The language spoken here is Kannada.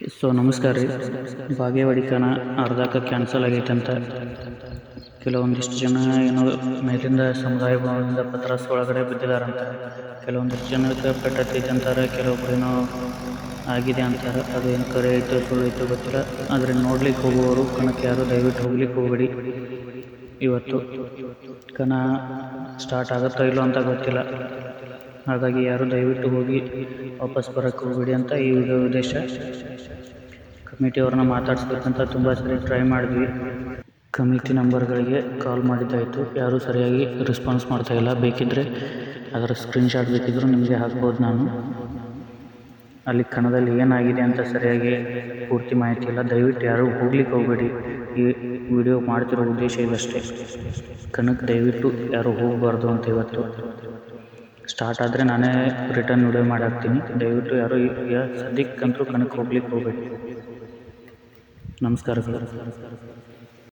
ನಮಸ್ಕಾರ ರೀ. ಬಾಗೇವಾಡಿ ಕಣ ಅರ್ಧಕ್ಕೆ ಕ್ಯಾನ್ಸಲ್ ಆಗೈತೆ ಅಂತ ಕೆಲವೊಂದಿಷ್ಟು ಜನ ಏನೋ ಮೇಲಿಂದ ಸಮುದಾಯ ಭವನದಿಂದ ಪತ್ರಾಸ್ ಒಳಗಡೆ ಬಿದ್ದಿದಾರಂತ. ಕೆಲವೊಂದಿಷ್ಟು ಜನಕ್ಕೆ ಪೆಟ್ಟತ್ತೈತೆ ಅಂತಾರೆ, ಕೆಲವೊಬ್ರು ಏನೋ ಆಗಿದೆ ಅಂತಾರೆ. ಅದು ಏನು ಕರೆ ಐತೋ ಸುಳ್ಳು ಐತೋ ಗೊತ್ತಿಲ್ಲ. ಆದರೆ ನೋಡ್ಲಿಕ್ಕೆ ಹೋಗುವವರು ಕಣಕ್ಕೆ ಯಾರು ದಯವಿಟ್ಟು ಹೋಗ್ಲಿಕ್ಕೆ ಹೋಗಬೇಡಿ. ಇವತ್ತು ಕಣ ಸ್ಟಾರ್ಟ್ ಆಗುತ್ತೋ ಇಲ್ಲೋ ಅಂತ ಗೊತ್ತಿಲ್ಲ. ಹಾಗಾಗಿ ಯಾರು ದಯವಿಟ್ಟು ಹೋಗಿ ವಾಪಸ್ ಬರೋಕ್ಕೆ ಹೋಗಬೇಡಿ ಅಂತ ಈ ವಿಡಿಯೋ ಉದ್ದೇಶ. ಕಮಿಟಿಯವ್ರನ್ನ ಮಾತಾಡಿಸ್ಬೇಕಂತ ತುಂಬ ಸರಿ ಟ್ರೈ ಮಾಡಿದ್ವಿ. ಕಮಿಟಿ ನಂಬರ್ಗಳಿಗೆ ಕಾಲ್ ಮಾಡಿದ್ದಾಯಿತು, ಯಾರೂ ಸರಿಯಾಗಿ ರೆಸ್ಪಾನ್ಸ್ ಮಾಡ್ತಾಯಿಲ್ಲ. ಬೇಕಿದ್ದರೆ ಅದರ ಸ್ಕ್ರೀನ್ಶಾಟ್ ಬೇಕಿದ್ದರೂ ನಿಮಗೆ ಹಾಕ್ಬೋದು. ನಾನು ಅಲ್ಲಿ ಕಣದಲ್ಲಿ ಏನಾಗಿದೆ ಅಂತ ಸರಿಯಾಗಿ ಪೂರ್ತಿ ಮಾಹಿತಿ ಇಲ್ಲ. ದಯವಿಟ್ಟು ಯಾರೂ ಹೋಗ್ಲಿಕ್ಕೆ ಹೋಗಬೇಡಿ. ಈ ವಿಡಿಯೋ ಮಾಡ್ತಿರೋ ಉದ್ದೇಶ ಇದಷ್ಟೇ, ಕಣಕ್ಕೆ ದಯವಿಟ್ಟು ಯಾರೂ ಹೋಗಬಾರ್ದು ಅಂತ. ಇವತ್ತು ಸ್ಟಾರ್ಟ್ ಆದರೆ ನಾನೇ ರಿಟರ್ನ್ ವಿಡಿಯೋ ಮಾಡಿ ಹಾಕ್ತೀನಿ. ದಯವಿಟ್ಟು ಯಾರೂ ಈಗ ಸದ್ಯಕ್ಕಂತೂ ಕಣಕ್ಕೆ ಹೋಗ್ಲಿಕ್ಕೆ ಹೋಗಬೇಡಿ. ನಮಸ್ಕಾರಗಳು.